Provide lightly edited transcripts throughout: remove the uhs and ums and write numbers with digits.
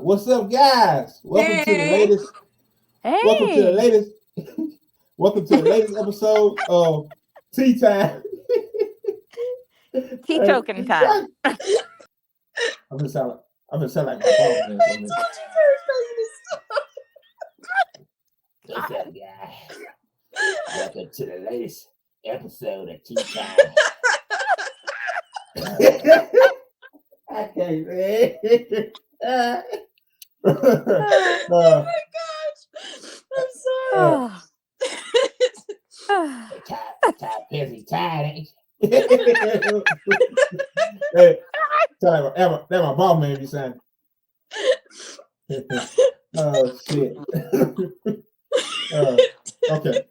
What's up, guys? Welcome to the Hey. latest. Welcome to the Hey, latest. Welcome to the latest episode of Tea Time. tea Hey, token time. I'm gonna sound like my boss man for a minute. What's up, guys? Welcome to the latest episode of Tea Time. I can't say it. Oh my gosh. I'm sorry. Busy tired, ain't you? Hey, that my boss man be saying. Oh shit. Okay. Okay.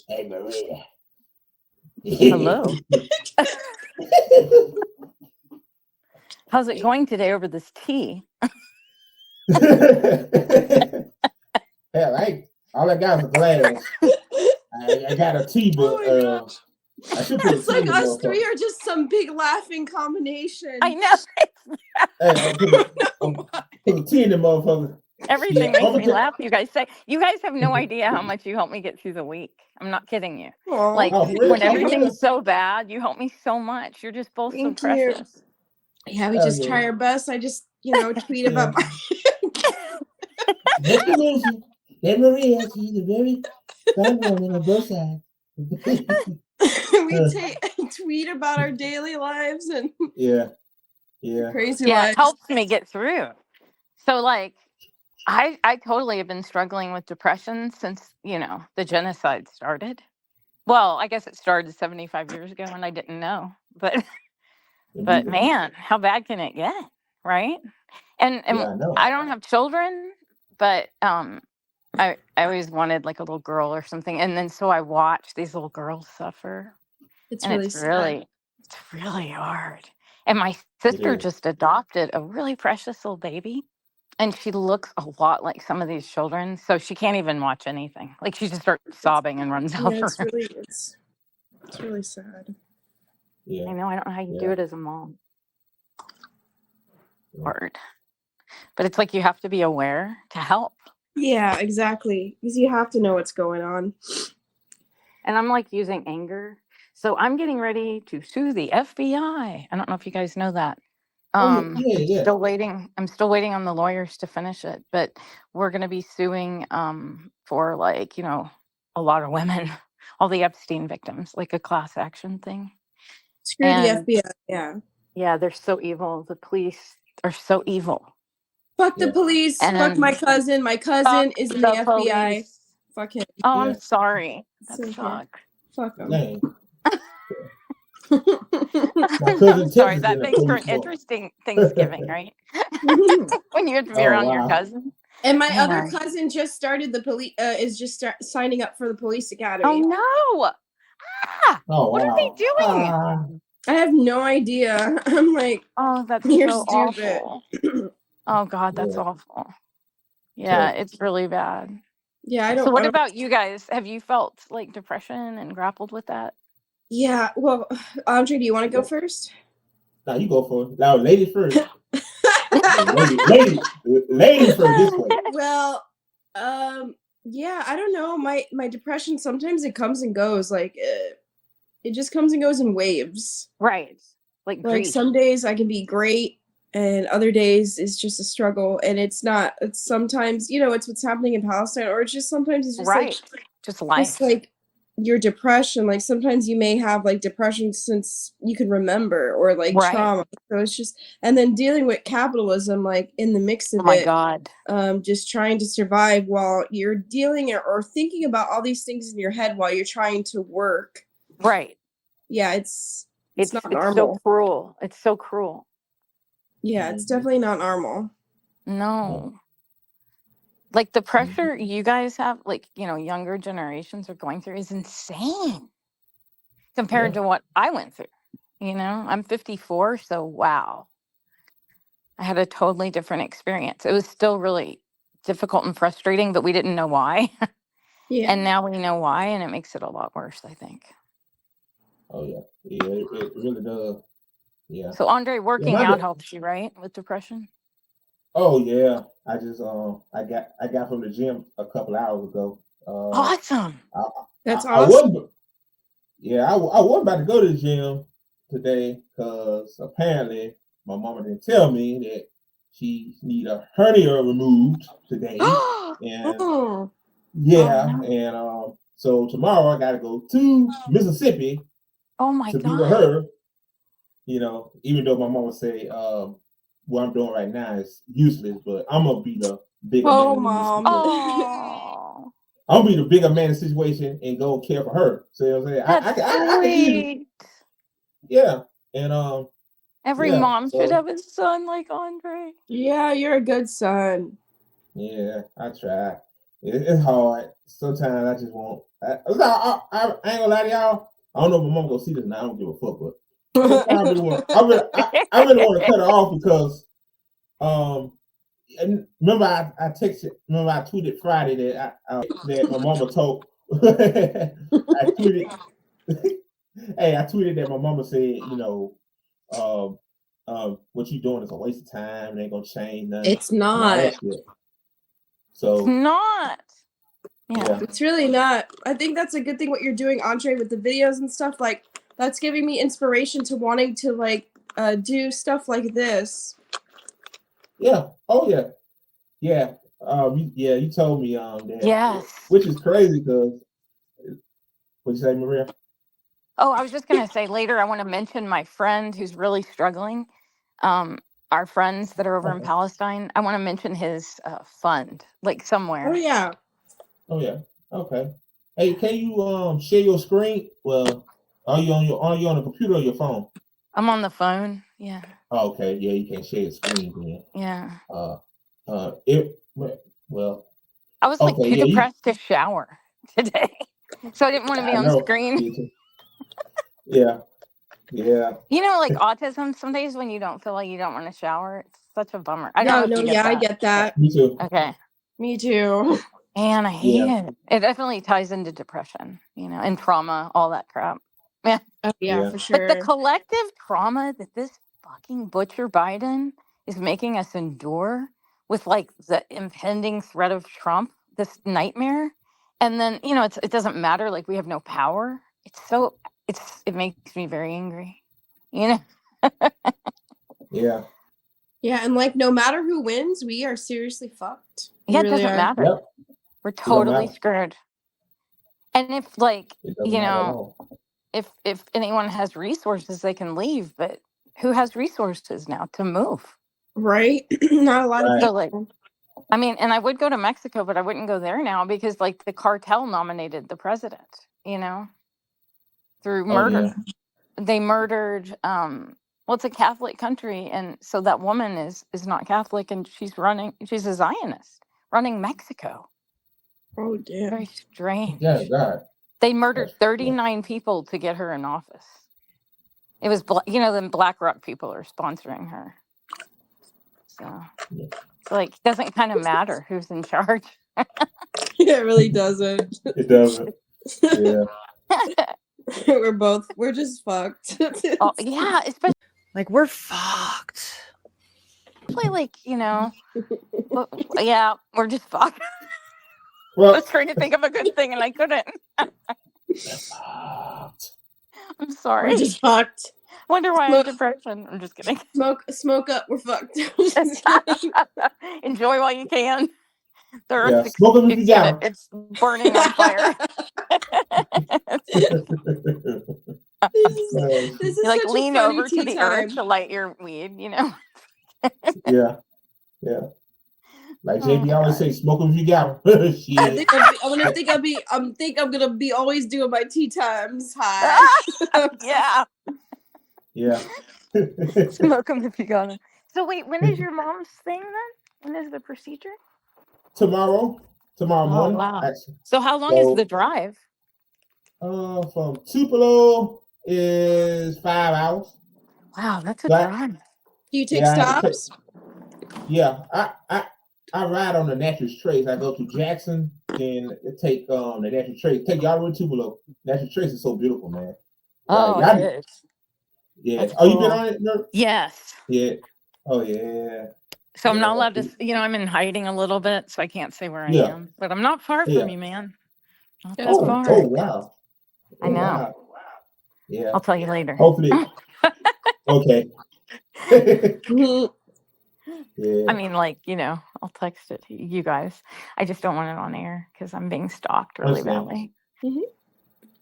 Hey Maria. Hello. How's it going today over this tea? Hell, all I got is a glass. I got a tea, but I should put a It's tea like in the us motherfucker. three are just some big laughing combination. I know. Hey, put a tea in the motherfucker. Everything Yeah, makes me laugh. You guys have no idea how much you help me get through the week. I'm not kidding you. Aw, Like Oh, for real? when Oh, everything's so bad, you help me so much. You're just both so thank you. precious. Yeah, we Oh, just yeah. try our best. I just, tweet Yeah. about my Just to mention that Maria, she's a very fun woman on both sides. tweet about our daily lives and Yeah. crazy Yeah, it lives. helps me get through. So like I totally have been struggling with depression since, the genocide started. Well, I guess it started 75 years ago and I didn't know. But man, how bad can it get? Right? And Yeah, I know. I don't have children, but I always wanted like a little girl or something. And then so I watched these little girls suffer. It's And really it's sad. really hard. And my sister is. just adopted a really precious little baby. And she looks a lot like some of these children. So she can't even watch anything. Like she just starts sobbing and runs out Yeah, of her. it's really sad. Yeah. I know. I don't know how you do it as a mom. Hard. But it's like you have to be aware to help. Yeah, exactly. Because you have to know what's going on. And I'm like using anger. So I'm getting ready to sue the FBI. I don't know if you guys know that. Yeah. Still waiting. I'm still waiting on the lawyers to finish it, but we're going to be suing for like, a lot of women, all the Epstein victims, like a class action thing. Screw the FBI. Yeah. Yeah, they're so evil. The police are so evil. Fuck the police. And fuck my cousin. My cousin is in the FBI. Police. Fuck him. Oh, I'm sorry. That Okay. sucks. Fuck him. Dang. I'm sorry. That makes for an interesting Thanksgiving, right? When you have to be around your cousin. And my other cousin just started the police. Is just signing up for the police academy. Oh no! What are they doing? I have no idea. I'm like, oh, that's you're so stupid. Awful. Oh God, that's awful. Yeah, it's really bad. Yeah, I don't. So, what about you guys? Have you felt like depression and grappled with that? Yeah. Well, Andre, do you want to go first? No, you go for it. Now, ladies first. ladies first this way. Well, yeah, I don't know. My depression, sometimes it comes and goes. Like it just comes and goes in waves. Right. Like some days I can be great, and other days it's just a struggle. And it's sometimes, it's what's happening in Palestine, or it's just sometimes it's just just life. Just like your depression. Like sometimes you may have like depression since you can remember, or like trauma. So it's just, and then dealing with capitalism, like in the mix of it. Oh my God. Just trying to survive while you're dealing or thinking about all these things in your head while you're trying to work. Right. Yeah, it's not normal. It's so cruel. It's so cruel. Yeah, it's definitely not normal. No. Like the pressure you guys have, like, younger generations are going through is insane compared to what I went through. I'm 54, so wow. I had a totally different experience. It was still really difficult and frustrating, but we didn't know why. Yeah. And now we know why, and it makes it a lot worse, I think. Oh yeah, yeah, it really does. Yeah, So Andre, yeah. working out helps you, right, with depression? Oh yeah, I just I got from the gym a couple hours ago. Awesome. I, That's I awesome. was yeah I was about to go to the gym today because apparently my mama didn't tell me that she need a hernia removed today, and Oh, yeah, no. and so tomorrow I got to go to Mississippi Oh my to be with God. her. You know, even though my mama say what I'm doing right now is useless, but I'm gonna be the bigger oh, man in this mom. situation. Oh, I'm gonna be the bigger man in the situation and go care for her. So you know what I'm saying? that's I can easily, sweet. yeah, and Every yeah, mom should so have a son like Andre. Yeah, you're a good son. yeah, I try. It's hard. Sometimes I just won't. I ain't gonna lie to y'all. I don't know if my mom gonna see this now. I don't give a fuck, but sometimes I really want. I really want to cut her off because and remember I texted. Remember I tweeted Friday that that my mama told. I tweeted. Hey, I tweeted that my mama said, you know, what you doing is a waste of time. It ain't gonna change nothing It's and all that not. shit. It's So not. Yeah. It's really not. I think that's a good thing what you're doing, Andre, with the videos and stuff. Like, that's giving me inspiration to wanting to, like, do stuff like this. yeah, oh yeah, yeah. You told me that, Yes. which is crazy because what you say, Maria? Oh, I was just going to say later, I want to mention my friend who's really struggling. Our friends that are over in Okay. Palestine, I want to mention his fund, like somewhere. Oh, yeah. Oh yeah. Okay. Hey, can you share your screen? Well, are you on the computer or your phone? I'm on the phone. Yeah. Oh, okay. Yeah, you can share your screen then. Yeah. Well, I was like okay. too Yeah, depressed to shower today. So I didn't want to be I on know. screen. Yeah. Yeah. You know, like autism, some days when you don't feel like you don't want to shower, it's such a bummer. I don't know No, if no, you get yeah, I that. get that. Me too. Okay. Me too. And I hate Yeah. it. It definitely ties into depression, you know, and trauma, all that crap. Yeah. Oh, yeah, Yeah. for But the sure. collective trauma that this fucking butcher Biden is making us endure with like the impending threat of Trump, this nightmare. And then, you know, it doesn't matter. Like we have no power. It makes me very angry, you know? Yeah. Yeah, and, like, no matter who wins, we are seriously fucked. We Yeah, it really doesn't are. matter. Yep. We're It don't totally matter. screwed. And if like, It doesn't you matter at know, all. if anyone has resources, they can leave. But who has resources now to move? Right? Not a lot of Right. So like, people. I mean, and I would go to Mexico, but I wouldn't go there now because like the cartel nominated the president, you know, through Oh murder. yeah. They murdered well, it's a Catholic country, and so that woman is not Catholic, and she's a Zionist running Mexico. Oh, damn. Very strange. Yeah. God. They murdered That's 39 people to get her in office. It was, you know, the BlackRock people are sponsoring her. So yeah. it's like, doesn't kind of matter who's in charge. It really doesn't. It doesn't. Yeah. We're just fucked. Oh, yeah, especially Like, we're fucked. like, you know, yeah, we're just fucked. I Well. was trying to think of a good thing and I couldn't. I'm sorry. We're just fucked. Wonder why I have depression. I'm just kidding. Smoke up, we're fucked. Enjoy while you can. The earth, Yeah. Smoke them if you got 'em. it's burning on fire. This is You like such lean a funny over to tea the time. earth to light your weed, you know? Yeah. Yeah. Like Oh JB my always God. say, smoke them if you got them. Shit. I'm gonna be always doing my tea times high. Yeah. Yeah. Smoke them if you got them. So wait, when is your mom's thing then? When is the procedure? Tomorrow morning. Wow. Actually. So how long is the drive? From Tupelo is 5 hours. Wow, that's a But drive. Do you take yeah, I had to stops? yeah, I ride on the Natural Trace. I go to Jackson, then take the Natural Trace. Take y'all to Tupelo. Natural Trace is so beautiful, man. Oh, Y'all, it is. yeah. That's Oh, you been cool. on it? No? Yes. Yeah. Oh, yeah. So I'm not Yeah. allowed to, I'm in hiding a little bit, so I can't say where I Yeah. am. But I'm not far Yeah. from you, man. Not That's that far. Oh, wow. I Oh, know. wow. Yeah. I'll tell you later. Hopefully. Okay. Mhm. Yeah. I mean, like, I'll text it to you guys. I just don't want it on air because I'm being stalked really Understand. badly.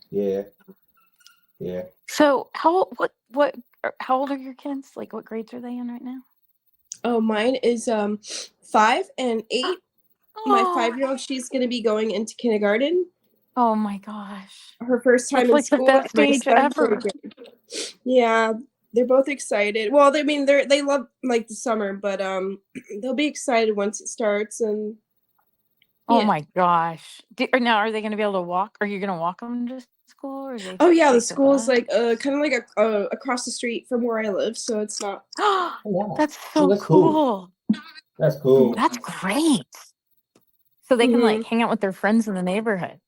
Yeah. Yeah. So how old are your kids? Like, what grades are they in right now? Oh, mine is 5 and 8. My Oh, 5-year-old, she's gonna be going into kindergarten. oh my gosh. Her first time That's in like the school. best My age son's ever. gonna get- Yeah, they're both excited. Well, I mean, they love like the summer, but they'll be excited once it starts. And Oh yeah. my gosh. Now, are they going to be able to walk? Are you going to walk them to school, or they Oh yeah, the take the school's bus? like kind of like across the street from where I live, so it's not. Oh, wow. That's Oh, so that's cool. cool. That's cool. That's great. So they can like hang out with their friends in the neighborhood.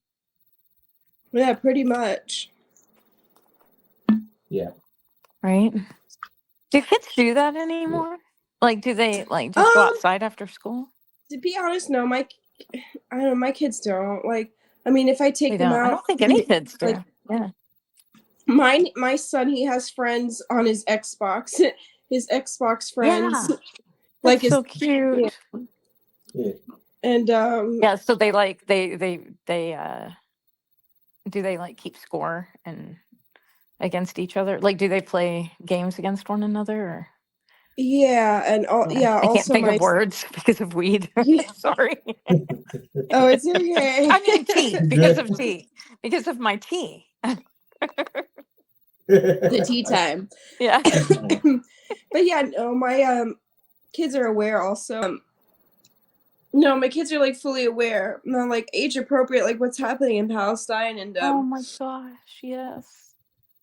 Yeah, pretty much. Yeah. Right? Do kids do that anymore? Like, do they like just go outside after school? To be honest, no, I don't know, my kids don't. Like, I mean, if I take They them don't. I out, don't think any kids do. like, Yeah. my son, he has friends on his Xbox. His Xbox friends. Yeah. Like That's so cute. Yeah. And Yeah, so they like they do they like keep score and against each other? Like, do they play games against one another, or yeah, and I can't also think my of words because of weed. yeah. Sorry. Oh, it's okay. I mean tea, You because good? of tea. Because of my tea. The tea time. Yeah. But yeah, no, my kids are aware also. No, my kids are like fully aware. No, like age appropriate, like what's happening in Palestine, and Oh my gosh, yes.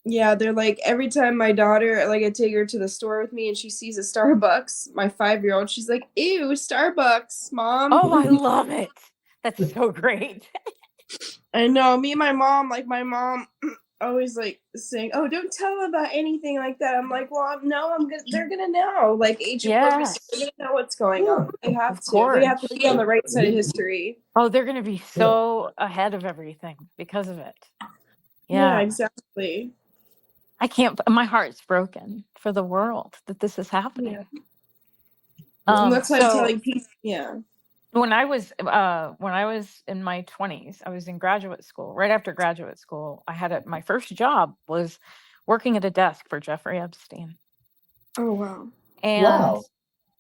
yeah, they're like every time my daughter, like I take her to the store with me and she sees a Starbucks, my 5-year-old, she's like, "Ew, Starbucks, mom." Oh, I love it. That's so great. I know. Me and my mom, like my mom always like saying, "Oh, don't tell them about anything like that." I'm like, "Well, no, they're gonna know. Like age appropriate, Yes, they're gonna know what's going on. They have of to. They have course. to be on the right side of history." Oh, they're going to be so ahead of everything because of it. Yeah, Yeah. exactly. I can't, my heart's broken for the world that this is happening. Yeah. And that's why I'm So telling people. Yeah. when I was in my 20s, I was in graduate school. Right after graduate school, my first job was working at a desk for Jeffrey Epstein. Oh wow. And Wow.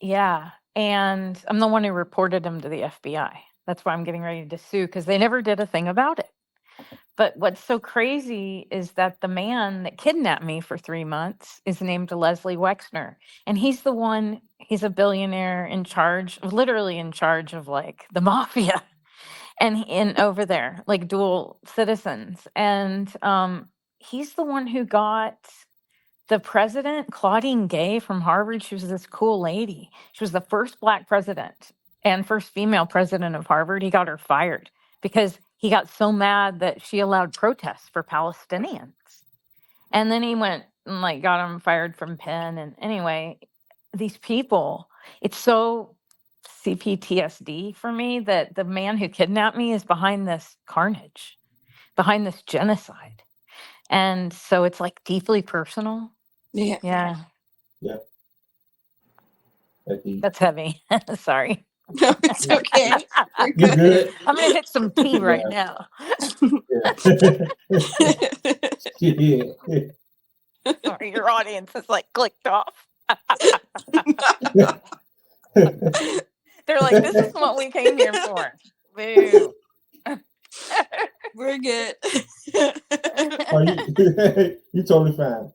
yeah, and I'm the one who reported him to the FBI. That's why I'm getting ready to sue, because they never did a thing about it. But what's so crazy is that the man that kidnapped me for 3 months is named Leslie Wexner. And he's a billionaire literally in charge of like the mafia and over there, like dual citizens. And he's the one who got the president, Claudine Gay from Harvard. She was this cool lady. She was the first Black president and first female president of Harvard. He got her fired because he got so mad that she allowed protests for Palestinians. And then he went and like got him fired from Penn. And anyway, these people, it's so CPTSD for me that the man who kidnapped me is behind this carnage, behind this genocide. And so it's like deeply personal. Yeah. Yeah. Yeah. That's heavy. Sorry. No, it's okay. We're You good. good? I'm going to hit some tea right Yeah. now. Yeah. Sorry, your audience is like clicked off. They're like, this isn't what we came here for. Boo. We're good. Oh, you totally fine.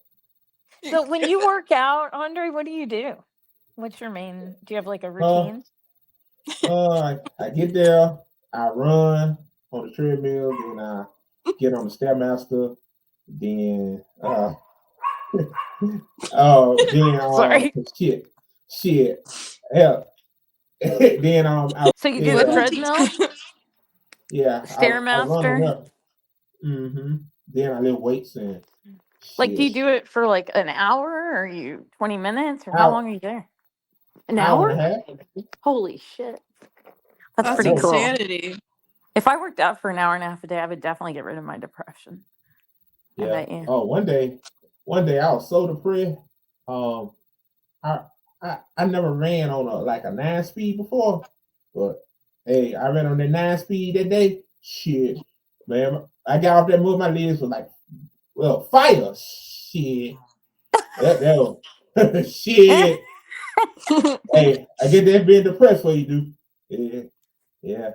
So when you work out, Andre, what do you do? What's your main? Do you have like a routine? I get there, I run on the treadmill, then I get on the Stairmaster, then Sorry. shit, hell, then out. So you do the treadmill, Yeah, I run on Stairmaster. there. Then I lift weights and Like, do you Shit. do it for like an hour, or are you 20 minutes, or how Hour, long are you there? An hour hour? and a half. Holy shit. That's That's pretty cool. insanity. If I worked out for an hour and a half a day, I would definitely get rid of my depression. I Yeah. bet you. Oh, one day I was so depressed. Um, I never ran on a 9-speed before, but hey, I ran on that 9-speed that day. Shit, man, I got off that move. My legs were like, well, fire. Shit, that was shit. Hey, I get that being depressed for you, dude. Yeah, yeah.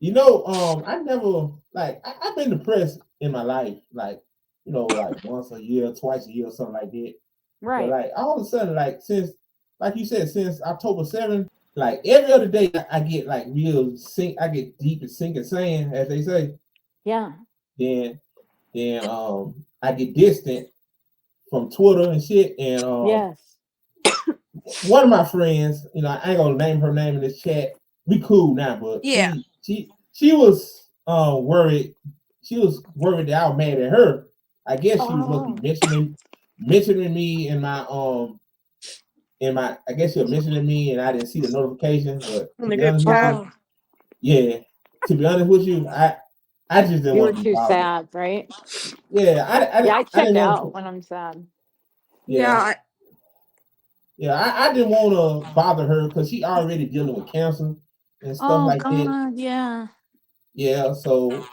You know, I never I've been depressed in my life, like once a year, twice a year, something like that. But Right. all of a sudden, since, like you said, since October 7th, every other day I get real sink, I get deep and sinking sand, as they say. Yeah. Then I get distant from Twitter and shit. And Yes. one of my friends, I ain't gonna name her name in this chat. We cool now, but Yeah. she was worried. She was worried that I was mad at her. I guess she was looking mentioning me in my I guess she was mentioning me and I didn't see the notification. But to be honest with you, yeah. To be honest with you, I just didn't You want were to be too bothered. sad, right? Yeah, I I check didn't want out to. when I'm sad. Yeah, I didn't want to bother her because she already dealing with cancer and stuff Oh like that. God, yeah. Yeah, so I mean,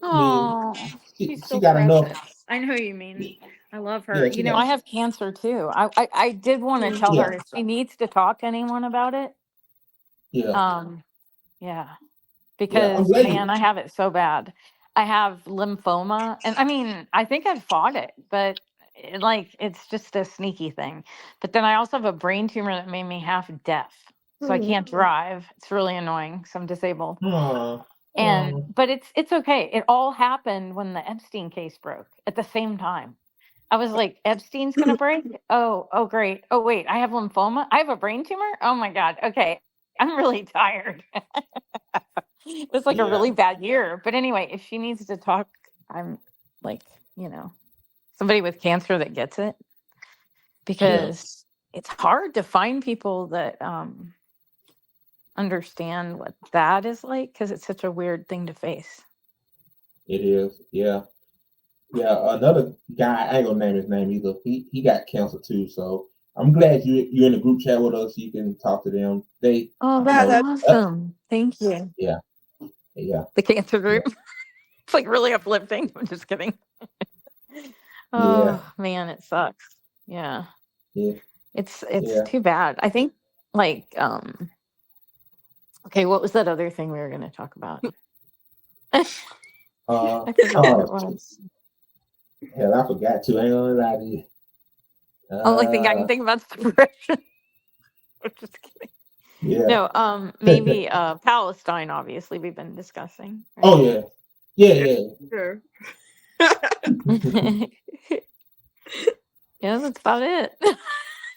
Oh, she's she so got enough. precious. I know who you mean. I love her. Yeah, You know, I have cancer too. I did want to tell her if she needs to talk to anyone about it. yeah, Yeah. yeah. I'm Because glad man, I have it so bad. I have lymphoma, and I mean, I think I've fought it, but it's just a sneaky thing. But then I also have a brain tumor that made me half deaf, so I can't drive. It's really annoying. So I'm disabled. But it's okay. It all happened when the Epstein case broke at the same time. I was like, Epstein's gonna break? Oh, great. Oh, wait, I have lymphoma. I have a brain tumor. Oh my God. Okay, I'm really tired. It was like a really bad year. But anyway, if she needs to talk, I'm like, somebody with cancer that gets it, because it's hard to find people that understand what that is like, because it's such a weird thing to face. It is. Yeah. Another guy, I ain't gonna name his name either. He got cancer too. So I'm glad you're in the group chat with us. You can talk to them. That's Awesome. Thank you. Yeah. The cancer group. It's like really uplifting. I'm just kidding. Yeah. Man, it sucks. Yeah. Yeah. It's too bad. I think okay, what was that other thing we were gonna talk about? I forgot what it was. Hell, I forgot to. I ain't gonna lie to you. Only thing I can think about is depression. I'm just kidding. Yeah. No, maybe Palestine, obviously, we've been discussing. Right? Oh yeah. Yeah. Sure. Yeah, that's about it.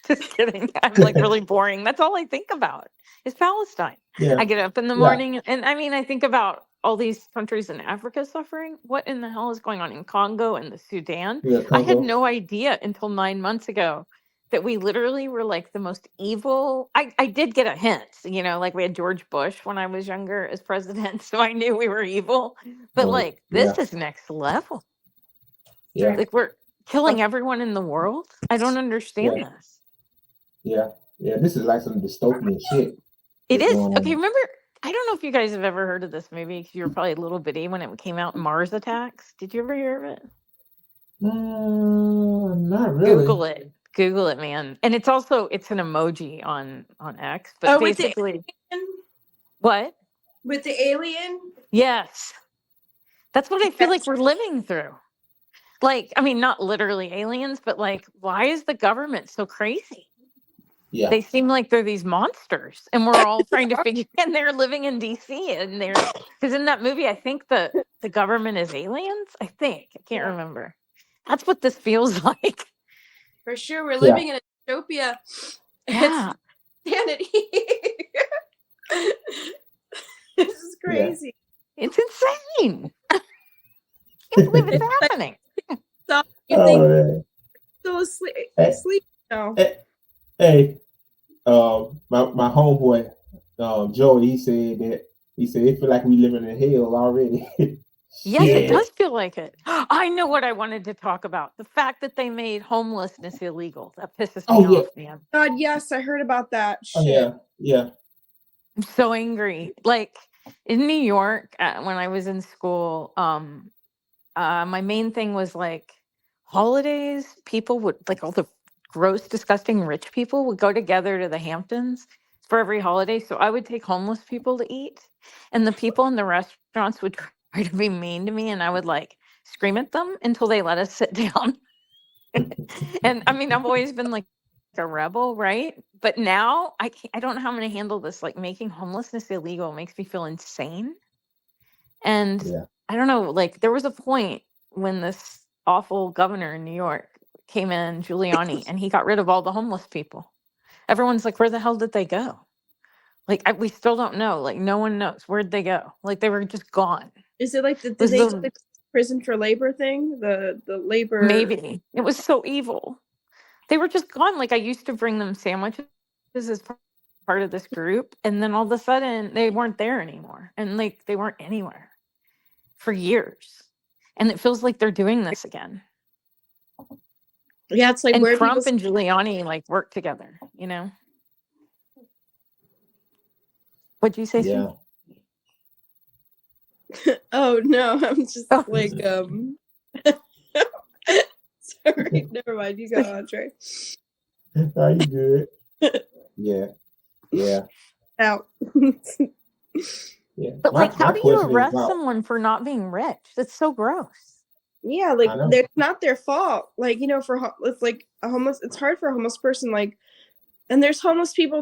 Just kidding. I'm like really boring. That's all I think about is Palestine. Yeah. I get up in the morning and I mean, I think about all these countries in Africa suffering. What in the hell is going on in Congo and the Sudan? Yeah, I had no idea until 9 months ago that we literally were like the most evil. I did get a hint, like we had George Bush when I was younger as president, so I knew we were evil. But this is next level. Yeah. Like we're killing everyone in the world. I don't understand this. Yeah. This is like some dystopian shit. It is. Okay, remember, I don't know if you guys have ever heard of this movie, because you were probably a little bitty when it came out, Mars Attacks. Did you ever hear of it? Not really. Google it, man. And it's an emoji on X, but basically what? With the alien? Yes. That's what I feel like we're living through. I mean, not literally aliens, but why is the government so crazy? Yeah. They seem like they're these monsters, and we're all trying to figure. And they're living in DC, and because in that movie, I think the government is aliens. I can't remember. That's what this feels like. For sure, we're living in a dystopia. Yeah, it's insanity. This is crazy. It's insane. Can't believe it's happening. You Oh, think man. still asleep? Hey, Sleep? No. hey, my homeboy, Joey, he said it feel like we living in hell already. Yes, it Shit. does feel like it. I know what I wanted to talk about. The fact that they made homelessness illegal. That pisses Oh me yeah. off, man. God, yes, I heard about that Oh shit. yeah. Yeah. I'm so angry. Like in New York, when I was in school, my main thing was like holidays. People would like all the gross, disgusting rich people would go together to the Hamptons for every holiday. So I would take homeless people to eat, and the people in the restaurants would try to be mean to me, and I would like scream at them until they let us sit down. And I mean, I've always been like a rebel, right? But now I can't, I don't know how I'm going to handle this. Like making homelessness illegal makes me feel insane. And Yeah. I don't know, like there was a point when this awful governor in New York came in, Giuliani, and he got rid of all the homeless people. Everyone's like, where the hell did they go? Like we still don't know. Like no one knows. Where'd they go? Like they were just gone. Is it like It did was they do the the prison for labor thing? The labor. maybe it was so evil. They were just gone. Like I used to bring them sandwiches as part of this group, and then all of a sudden they weren't there anymore, and like they weren't anywhere for years. And it feels like they're doing this again. Yeah, it's like And where people. Trump and Giuliani like work together, you know? What'd you say, Sue? Yeah. Oh no, I'm just Oh, like Sorry, never mind. You go, Andre. Are you good? Yeah. Yeah. Out. Yeah. but like, how My do you question is arrest about. someone for not being rich? That's so gross. Yeah, like I know. it's not their fault. Like it's like a homeless. It's hard for a homeless person. Like, and there's homeless people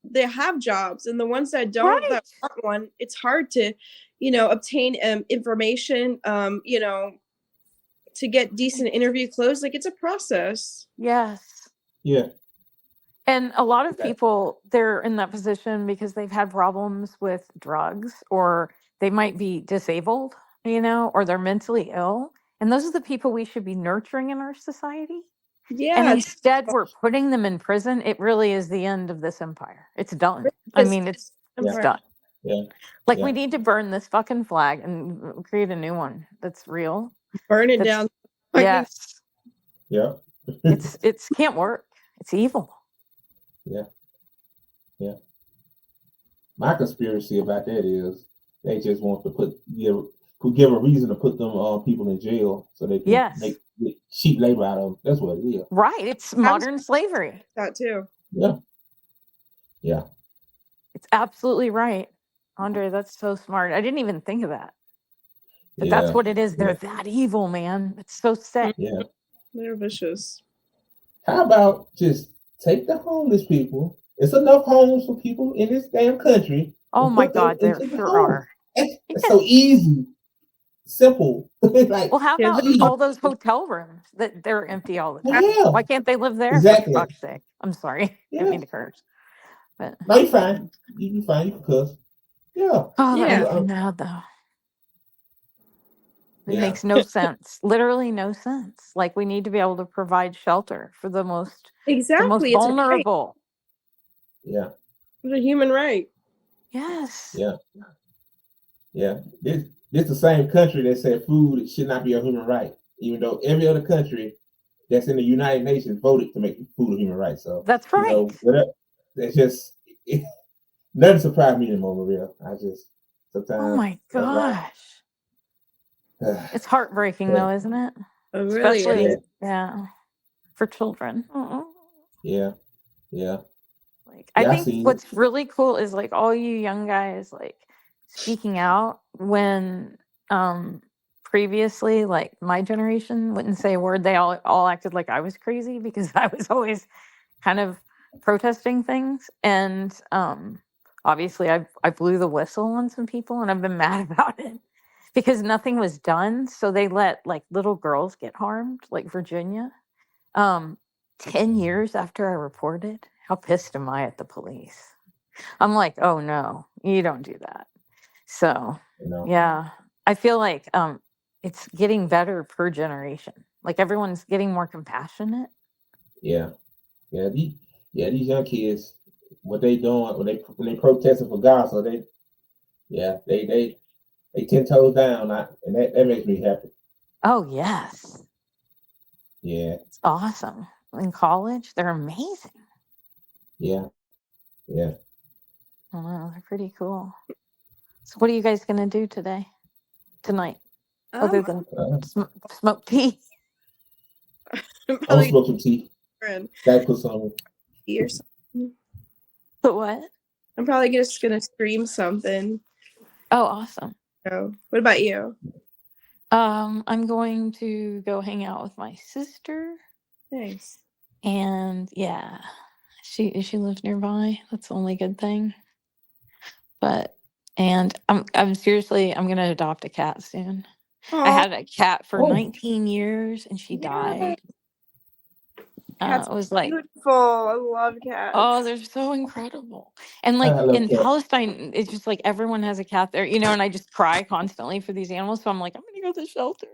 they have jobs, and the ones that don't Right. that want one, it's hard to, obtain information. To get decent interview clothes. Like it's a process. Yes. Yeah. And a lot of Yeah. people, they're in that position because they've had problems with drugs, or they might be disabled, or they're mentally ill. And those are the people we should be nurturing in our society. Yeah. And instead, we're putting them in prison. It really is the end of this empire. It's done. I mean, it's done. Yeah. Like, Yeah. we need to burn this fucking flag and create a new one that's real. Burn it down. Yes. Yeah. It's can't work. It's evil. Yeah. Yeah. My conspiracy about that is they just want to give a reason to put them people in jail so they can make cheap labor out of them. That's what it is. Right. It's modern slavery. That too. Yeah. Yeah. It's absolutely right. Andre, that's so smart. I didn't even think of that. But Yeah. that's what it is. They're that evil, man. It's so sick. Yeah. They're vicious. How about just take the homeless people? It's enough homes for people in this damn country. Oh my God, there sure are. It's so easy, simple. Like, well, how about all those hotel rooms that they're empty all the time? yeah. Why can't they live there? Exactly. For fuck's sake. I'm sorry. Yeah. I didn't mean to curse. But no, you're fine. You're fine. You can cuss. Yeah. Oh, that Yeah. makes me mad though. It Yeah. makes no sense. Literally no sense. Like we need to be able to provide shelter for the most Exactly. the most vulnerable. Yeah. It's a human right. Yes. Yeah. Yeah. This the same country that said food should not be a human right, even though every other country that's in the United Nations voted to make food a human right. So that's right. You know, whatever, it's just nothing surprised me anymore, Maria. I just sometimes. Oh my gosh. It's heartbreaking though, isn't it? It really Especially is. yeah, for children. Yeah. Yeah. Like I think what's really cool is like all you young guys like speaking out when previously like my generation wouldn't say a word. They all acted like I was crazy because I was always kind of protesting things. And obviously I blew the whistle on some people and I've been mad about it because nothing was done. So they let like little girls get harmed, like Virginia. 10 years after I reported, how pissed am I at the police? I'm like, oh no, you don't do that. So yeah, I feel like it's getting better per generation. Like everyone's getting more compassionate. Yeah. These young kids, what they doing when they protesting for GAZA, they 10 toes down, and that makes me happy. Oh yes, Yeah. it's awesome. In college, they're amazing. Yeah. I don't know, they're pretty cool. So, what are you guys gonna do tonight, other than smoke tea? I'm I'll probably smoke some tea. gonna Gotta put some. tea or something. But what? I'm probably just gonna stream something. Oh, awesome. So, what about you? I'm going to go hang out with my sister, Thanks. and yeah, she lives nearby. That's the only good thing. But I'm seriously, I'm gonna adopt a cat soon. I had a cat for 19 years, and she died. Cats It was like, beautiful. I love cats. oh, they're so incredible. And like I love in cats. Palestine, it's just like everyone has a cat there, and I just cry constantly for these animals. So I'm like, I'm gonna go to the shelter.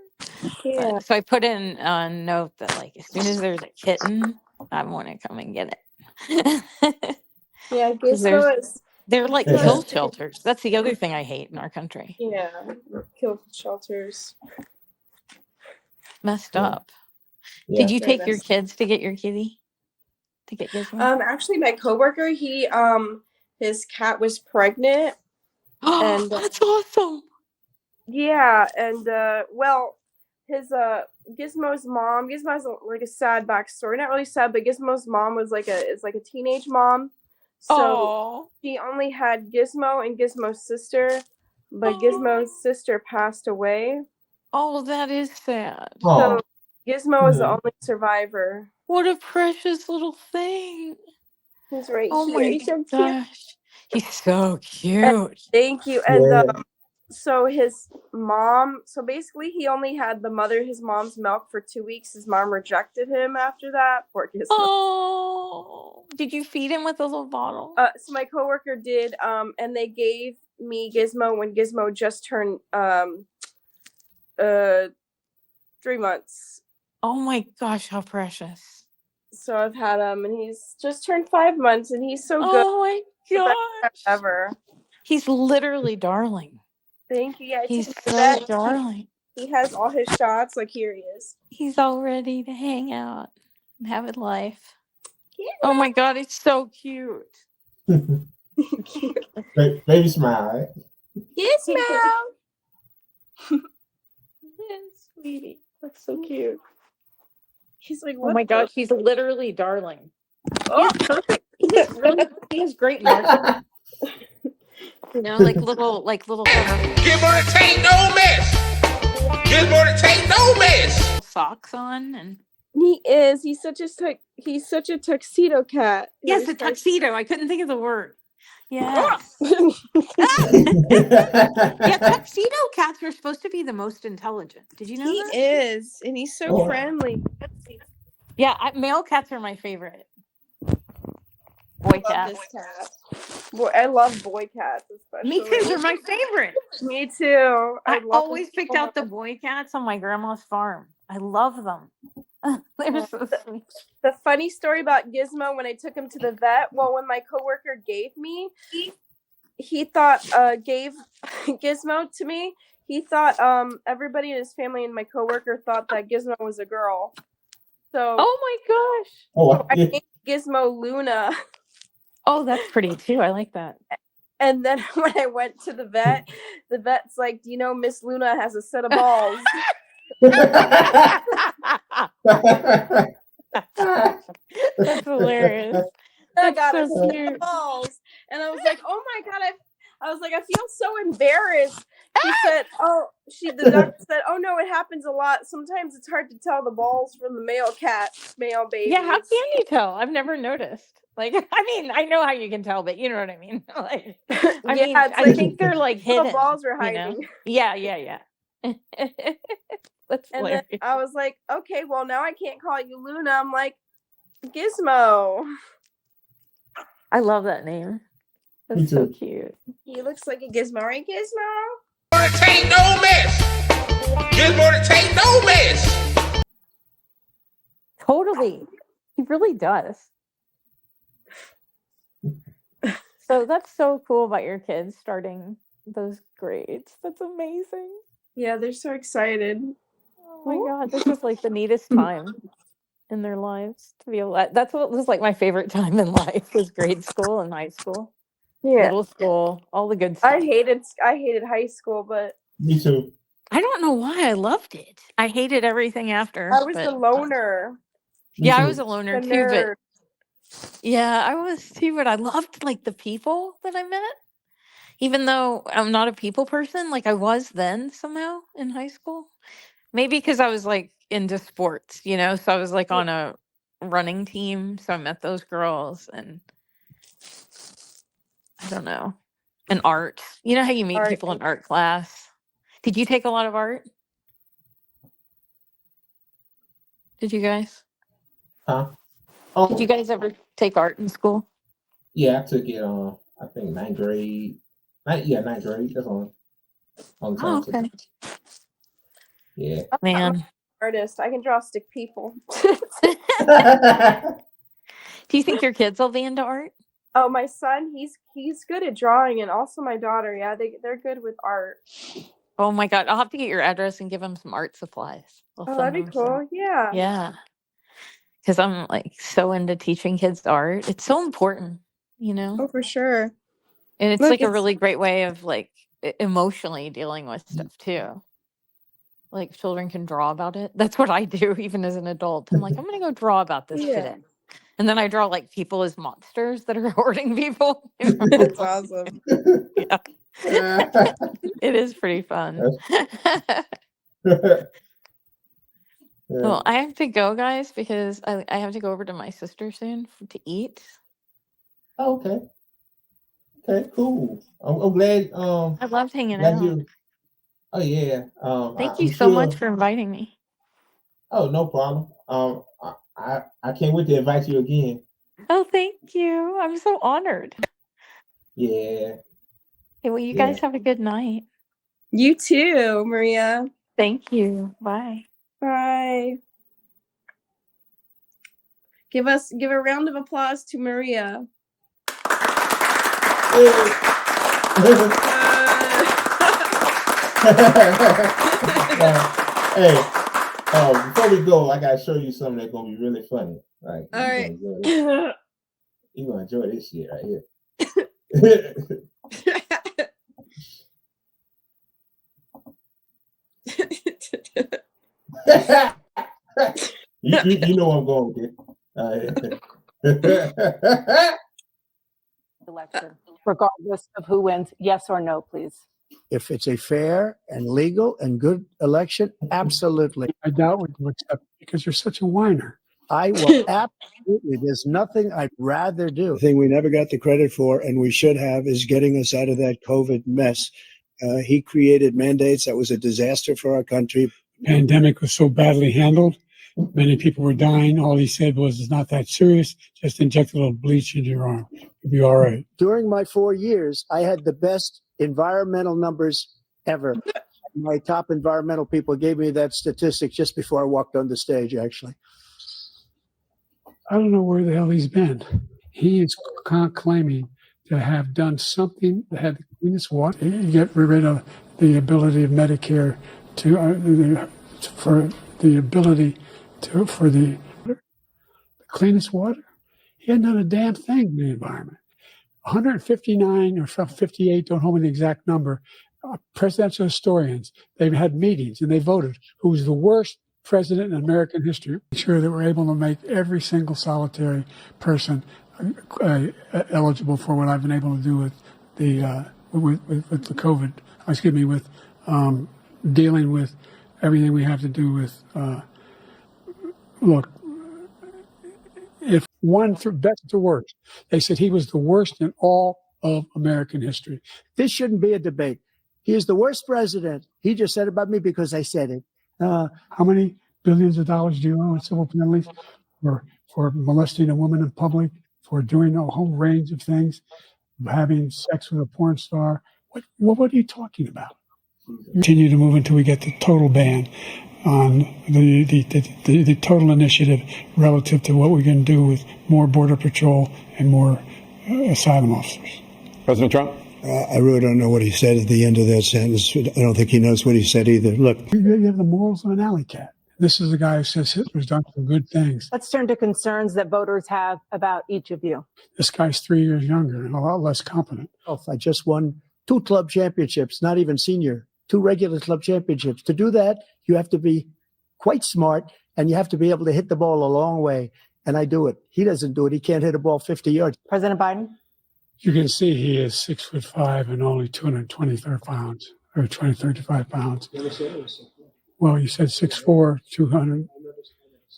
Yeah. So I put in a note that like as soon as there's a kitten, I want to come and get it. Yeah, 'Cause Gizmo is. they're like Yeah. kill shelters. That's the other thing I hate in our country. Yeah, kill shelters. Messed Yeah. up. Yeah. Did you Very take your messed kids to get your kitty? To get Gizmo? Actually, my coworker, his cat was pregnant. Oh, and, that's awesome. Yeah, and well, his Gizmo's has like a sad backstory. Not really sad, but Gizmo's mom is like a teenage mom. So Oh, she only had Gizmo and Gizmo's sister, but Gizmo's sister passed away. oh, that is sad. So Oh. Gizmo is the only survivor. What a precious little thing. He's right Oh here. my He's so cute. gosh. He's so cute. Thank you. And Yeah. so his mom, so basically he only had his mom's milk for 2 weeks. His mom rejected him after that. Poor Gizmo. Oh, did you feed him with a little bottle? So my coworker did, and they gave me Gizmo when Gizmo just turned 3 months. Oh my gosh, how precious. So I've had him, and he's just turned 5 months, and he's so good. Oh my The best cat gosh. ever. He's literally darling. Thank you. Yeah, He's took him so to vet. darling. He has all his shots. Like, here he is. He's all ready to hang out and have a life. Yeah. Oh my god, he's so cute. Baby smile. Right? Gizmo. Yes, sweetie. That's so cute. He's like, Oh what my the- gosh, he's literally darling. Oh. Perfect. He has great markings. Like little Gizmo to take no mess. Gizmo to take no mess. socks on, and He is. He's such a tuxedo cat. yes, a tuxedo. I couldn't think of the word. Yes. Yeah, tuxedo cats are supposed to be the most intelligent. Did you know He that? is, and he's so Oh. friendly. Yeah, male cats are my favorite. Boy I love cats. this cat. Boy, I love boy cats especially. Me too. They're my favorite. Me too. I love always them picked so out the much. boy cats on my grandma's farm. I love them. They're so sweet. The funny story about Gizmo when I took him to the vet. Well, when my coworker gave he thought gave Gizmo to me. He thought everybody in his family and my coworker thought that Gizmo was a girl. So Oh my gosh. Oh, I yeah. named Gizmo Luna. Oh, that's pretty too. I like that. And then when I went to the vet's like, "Do you know Miss Luna has a set of balls?" That's hilarious. I That's got a so set cute. of balls, and I was like, "Oh my god!" I was like, "I feel so embarrassed." He said, the doctor said, "Oh no, it happens a lot. Sometimes it's hard to tell the balls from the male babies." Yeah, how can you tell? I've never noticed. Like, I mean, I know how you can tell, but you know what I mean. Like, I mean, it's I like think they're like the hidden. balls are you know? hiding. Yeah. That's And hilarious. then I was like, "Okay, well now I can't call you Luna." I'm like, Gizmo. I love that name. Me That's so too. cute. He looks like a Gizmo, right, Gizmo? Gizmo to take no mess. Gizmo to take no mess. Totally. He really does. So that's so cool about your kids starting those grades. That's amazing. Yeah, they're so excited. Oh my God. This is like the neatest time in their lives to be alive. That's what was like my favorite time in life was grade school and high school, Yeah. middle school, all the good stuff. I hated high school, but Me too. I don't know why I loved it. I hated everything after. I was but, the loner. Me yeah, I too. was a loner The too, but nerd. yeah, I was too, but I loved like the people that I met. Even though I'm not a people person, like I was then somehow in high school. Maybe because I was like into sports, you know, so I was like on a running team, so I met those girls and I don't know. And art. You know how you meet Art. people in art class? Did you take a lot of art? Did you guys? Huh? Did you Oh, guys ever take art in school? yeah, I took it I think ninth grade. Ninth grade. That's on time Oh, I took okay. it. Yeah. I'm not Man. an artist. I can draw stick people. Do you think your kids will be into art? Oh, my son, he's good at drawing, and also my daughter. Yeah, they're good with art. Oh my God. I'll have to get your address and give them some art supplies. I'll Oh, send that'd be them some. cool. Yeah. Yeah. Because I'm like so into teaching kids art. It's so important, you know? Oh, for sure. And it's Look, like a it's really great way of like emotionally dealing with stuff too. Like children can draw about it. That's what I do even as an adult. I'm like, I'm going to go draw about this Yeah. today. And then I draw like people as monsters that are hoarding people. You know? That's awesome. Yeah. It is pretty fun. Well, I have to go, guys, because I have to go over to my sister soon to eat. Oh, okay. Okay, cool. I'm glad. I loved hanging Glad out. you. Oh yeah. Thank I'm you so much sure. for inviting me. Oh, no problem. I can't wait to invite you again. Oh, thank you. I'm so honored. Yeah. Hey, well, you Yeah. guys have a good night. You too, Maria. Thank you. Bye. Bye. Give a round of applause to Maria. Hey, before we go, I gotta show you something that's gonna be really funny. Like, All right. You're gonna enjoy this shit right here. you know I'm going with it. Election, regardless of who wins. Yes or no, please. If it's a fair and legal and good election, absolutely. I doubt we will accept because you're such a whiner. I will absolutely. There's nothing I'd rather do. The thing we never got the credit for, and we should have, is getting us out of that COVID mess. He created mandates that was a disaster for our country. The pandemic was so badly handled. Many people were dying. All he said was, it's not that serious. Just inject a little bleach into your arm. You'll be all right. During my 4 years, I had the best environmental numbers ever. My top environmental people gave me that statistic just before I walked on the stage, actually. I don't know where the hell he's been. He is claiming to have done something that had the cleanest water. You get rid of the ability of Medicare for the cleanest water. He hadn't done a damn thing in the environment. 159 or 58, don't hold me the exact number, presidential historians, they've had meetings and they voted who was the worst president in American history. Sure that we're able to make every single solitary person eligible for what I've been able to do with the with the COVID. Excuse me, with dealing with everything we have to do with. Look, if one from best to worst, they said he was the worst in all of American history. This shouldn't be a debate. He is the worst president. He just said about me because I said it. How many billions of dollars do you owe in civil penalties for molesting a woman in public, for doing a whole range of things, having sex with a porn star? What are you talking about? Continue to move until we get the total ban on the total initiative relative to what we're going to do with more border patrol and more asylum officers. President Trump? I really don't know what he said at the end of that sentence. I don't think he knows what he said either. Look, you have the morals of an alley cat. This is the guy who says Hitler's done some good things. Let's turn to concerns that voters have about each of you. This guy's 3 years younger and a lot less competent. I just won 2 club championships, not even senior, 2 regular club championships. To do that, you have to be quite smart and you have to be able to hit the ball a long way. And I do it. He doesn't do it. He can't hit a ball 50 yards. President Biden? You can see he is 6'5" and only 223 pounds or 35 pounds. Well, you said 6'4", 200.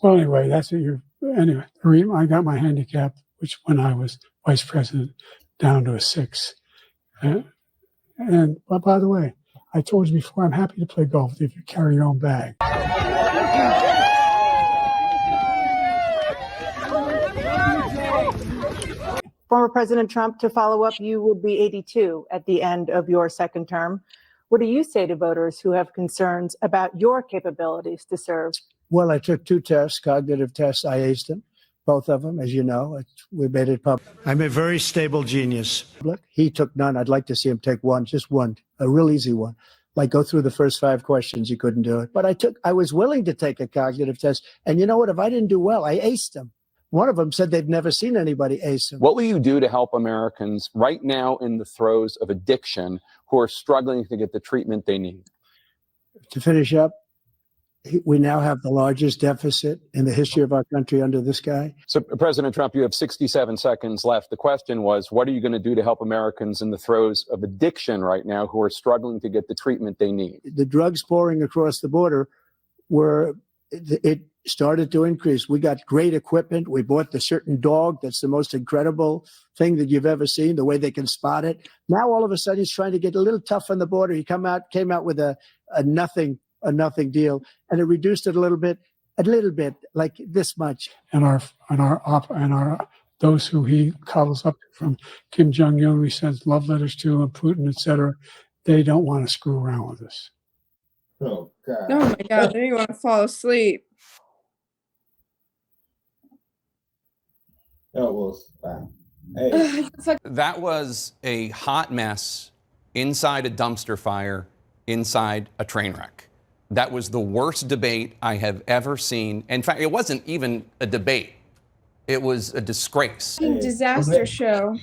Well, anyway, that's it. Anyway, I got my handicap, which when I was vice president, down to a 6. And by the way, I told you before, I'm happy to play golf if you carry your own bag. Former President Trump, to follow up, you will be 82 at the end of your second term. What do you say to voters who have concerns about your capabilities to serve? Well, I took 2 tests, cognitive tests. I aced them, both of them, as you know. We made it public. I'm a very stable genius. He took none. I'd like to see him take one, just one, a real easy one. Like go through the first 5 questions, he couldn't do it. But I was willing to take a cognitive test. And you know what? If I didn't do well, I aced them. One of them said they'd never seen anybody ace him. What will you do to help Americans right now in the throes of addiction who are struggling to get the treatment they need? To finish up, we now have the largest deficit in the history of our country under this guy. So, President Trump, you have 67 seconds left. The question was, what are you going to do to help Americans in the throes of addiction right now who are struggling to get the treatment they need? The drugs pouring across the border it started to increase. We got great equipment. We bought the certain dog that's the most incredible thing that you've ever seen, the way they can spot it. Now, all of a sudden, he's trying to get a little tough on the border. He came out with a nothing deal, and it reduced it a little bit, like this much. And those who he coddles up from Kim Jong-un, he sends love letters to, and Putin, etc., they don't want to screw around with us. Oh, God. Oh, my God. Then you want to fall asleep. That was wow. Hey. That was a hot mess inside a dumpster fire, inside a train wreck. That was the worst debate I have ever seen. In fact, it wasn't even a debate. It was a disgrace. Disaster show.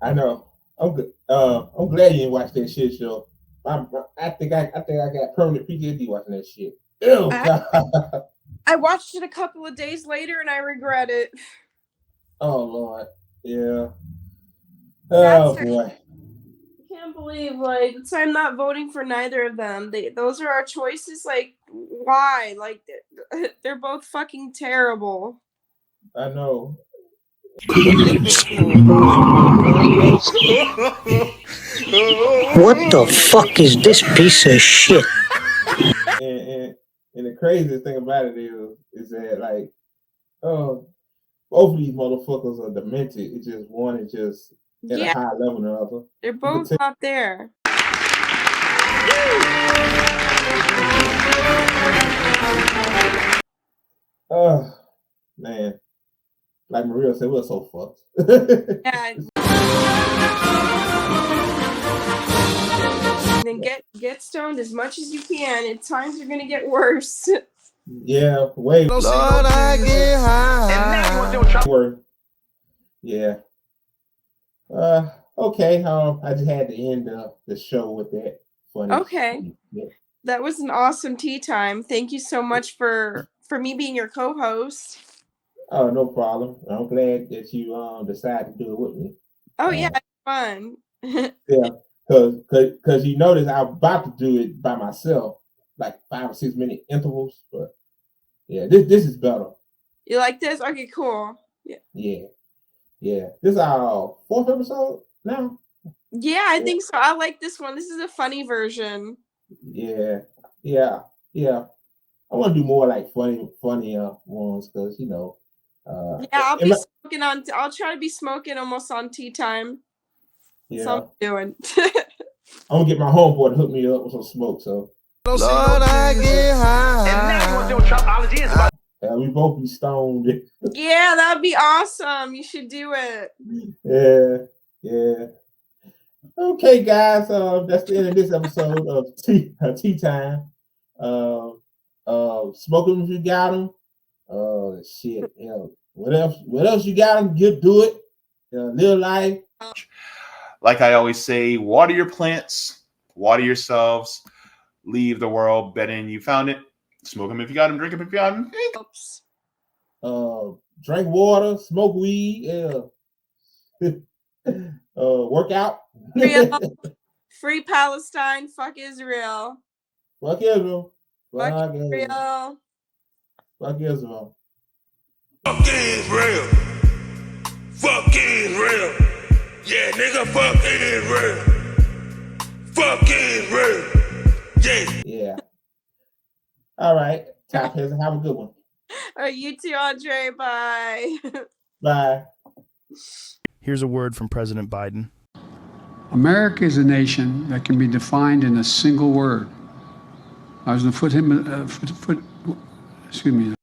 I know. I'm good. I'm glad you didn't watch that shit show. I think I got permanent PTSD watching that shit. Ew, I watched it a couple of days later and I regret it. Oh Lord, yeah. Oh boy. I can't believe so I'm not voting for neither of them. Those are our choices. Like, why? Like, they're both fucking terrible. I know. What the fuck is this piece of shit? And the craziest thing about it is that both of these motherfuckers are demented. It's just one is just at a high level than the other. They're both not there. Oh man. Like Maria said, we're so fucked. Yeah. Then get stoned as much as you can. Times are gonna get worse. Yeah, way. Lord, I get high. Yeah. Okay. I just had to end the show with that. Funny. Okay. Yeah. That was an awesome tea time. Thank you so much for me being your co-host. Oh, no problem. I'm glad that you decided to do it with me. Oh yeah, it's fun. Yeah, because you notice I'm about to do it by myself, like 5 or 6 minute intervals. But yeah, this is better. You like this? Okay, cool. Yeah. This is our 4th episode now. Yeah, I think so. I like this one. This is a funny version. Yeah. I want to do more like funny ones because I'll be smoking I'll try to be smoking almost on tea time. Yeah. That's all I'm doing. I'm gonna get my homeboy to hook me up with some smoke. So Lord, I get high. And now you want to know what Trapology is about. we both be stoned. Yeah, that'd be awesome. You should do it. Yeah. Okay, guys. That's the end of this episode of Tea Time. Smoke them if you got them. Shit. What else you got them? Do it. Live life. Like I always say, water your plants, water yourselves, leave the world better than you found it. Smoke them if you got them, drink them if you got them. Drink water, smoke weed, work out. Real. Free Palestine, fuck Israel. Fuck Israel. Fuck Israel. Fuck Israel. Fuck Israel. Fuck Israel. Yeah, nigga, fuck Israel. Fuck Israel. Yeah. All right. Top Peasant, have a good one. All right, you too, Andre. Bye. Bye. Here's a word from President Biden. America is a nation that can be defined in a single word. I was going to excuse me.